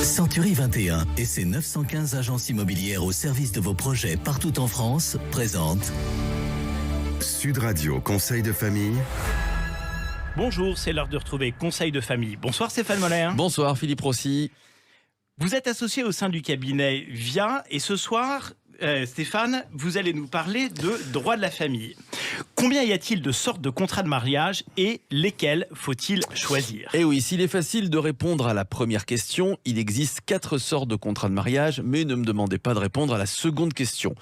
Century 21 et ses 915 agences immobilières au service de vos projets partout en France présentent Sud Radio Conseil de famille. Bonjour, c'est l'heure de retrouver Conseil de famille. Bonsoir Stéphane Moller. Bonsoir Philippe Rossi. Vous êtes associé au sein du cabinet VIA et ce soir, Stéphane, vous allez nous parler de droit de la famille. Combien y a-t-il de sortes de contrats de mariage et lesquels faut-il choisir ? Eh oui, s'il est facile de répondre à la première question, il existe 4 sortes de contrats de mariage, mais ne me demandez pas de répondre à la seconde question.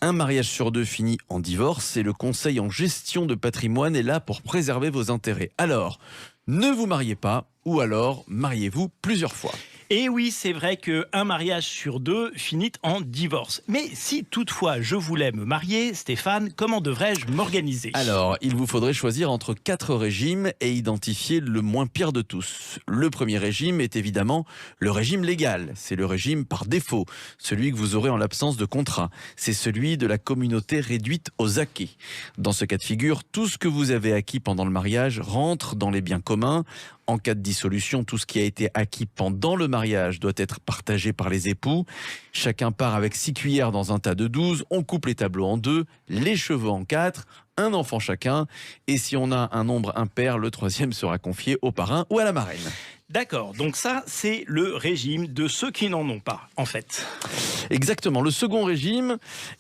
Un mariage sur 2 finit en divorce et le conseil en gestion de patrimoine est là pour préserver vos intérêts. Alors, ne vous mariez pas ou alors mariez-vous plusieurs fois. Et oui, c'est vrai qu'un mariage sur 2 finit en divorce. Mais si toutefois je voulais me marier, Stéphane, comment devrais-je m'organiser ? Alors, il vous faudrait choisir entre 4 régimes et identifier le moins pire de tous. Le premier régime est évidemment le régime légal. C'est le régime par défaut, celui que vous aurez en l'absence de contrat. C'est celui de la communauté réduite aux acquis. Dans ce cas de figure, tout ce que vous avez acquis pendant le mariage rentre dans les biens communs. En cas de dissolution, tout ce qui a été acquis pendant le mariage doit être partagé par les époux. Chacun part avec 6 cuillères dans un tas de 12. On coupe les tableaux en 2, les cheveux en 4, un enfant chacun. Et si on a un nombre impair, le 3e sera confié au parrain ou à la marraine. D'accord, donc ça, c'est le régime de ceux qui n'en ont pas, en fait. Exactement. Le second régime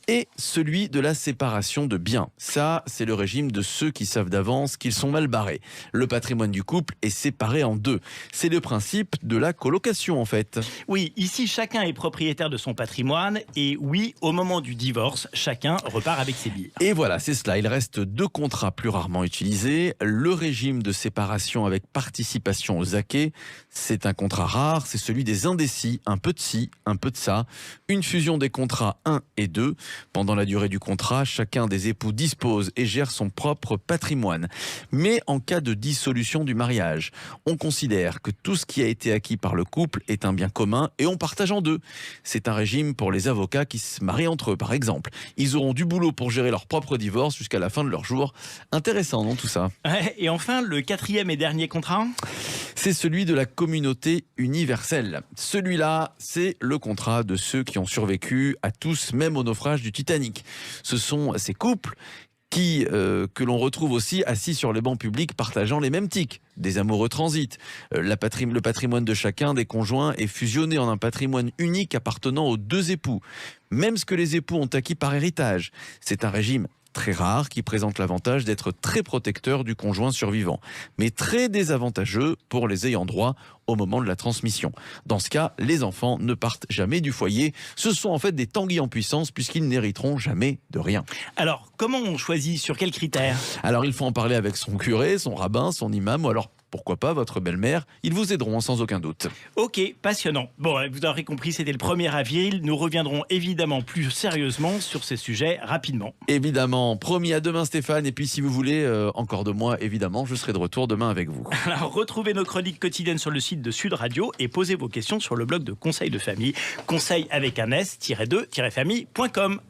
est celui de la séparation de biens. Ça, c'est le régime de ceux qui savent d'avance qu'ils sont mal barrés. Le patrimoine du couple est séparé en 2. C'est le principe de la colocation, en fait. Oui, ici, chacun est propriétaire de son patrimoine. Et oui, au moment du divorce, chacun repart avec ses billes. Et voilà, c'est cela. Il reste 2 contrats plus rarement utilisés. Le régime de séparation avec participation aux acquis, c'est un contrat rare. C'est celui des indécis. Un peu de ci, un peu de ça. Une fusion des contrats 1 et 2. Pendant la durée du contrat, chacun des époux dispose et gère son propre patrimoine. Mais en cas de dissolution du mariage, on considère que tout ce qui a été acquis par le couple est un bien commun et on partage en 2. C'est un régime pour les avocats qui se marient entre eux, par exemple. Ils auront du boulot pour gérer leur propre divorce jusqu'à la fin de leur jour. Intéressant, non, tout ça ? Ouais, et enfin, le 4e et dernier contrat ? C'est celui de la communauté universelle. Celui-là, c'est le contrat de ceux qui ont survécu à tous, même au naufrage du Titanic. Ce sont ces couples que l'on retrouve aussi assis sur les bancs publics partageant les mêmes tics. Des amoureux transitent. Le patrimoine de chacun des conjoints est fusionné en un patrimoine unique appartenant aux 2 époux. Même ce que les époux ont acquis par héritage. C'est un régime très rare qui présente l'avantage d'être très protecteur du conjoint survivant, mais très désavantageux pour les ayants droit au moment de la transmission. Dans ce cas, les enfants ne partent jamais du foyer. Ce sont en fait des tanguis en puissance puisqu'ils n'hériteront jamais de rien. Alors, comment on choisit ? Sur quels critères ? Alors, il faut en parler avec son curé, son rabbin, son imam ou alors pourquoi pas votre belle-mère. Ils vous aideront sans aucun doute. Ok, passionnant. Bon, vous aurez compris, c'était le 1er avril. Nous reviendrons évidemment plus sérieusement sur ces sujets rapidement. Évidemment, promis, à demain Stéphane. Et puis si vous voulez encore de moi, évidemment, je serai de retour demain avec vous. Alors, retrouvez nos chroniques quotidiennes sur le site de Sud Radio et posez vos questions sur le blog de Conseil de famille, conseil avec un s-2-famille.com.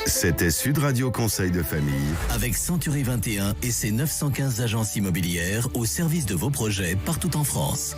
C'était Sud Radio Conseil de famille. avec Century 21 et ses 915 agences immobilières au service de vos projets partout en France.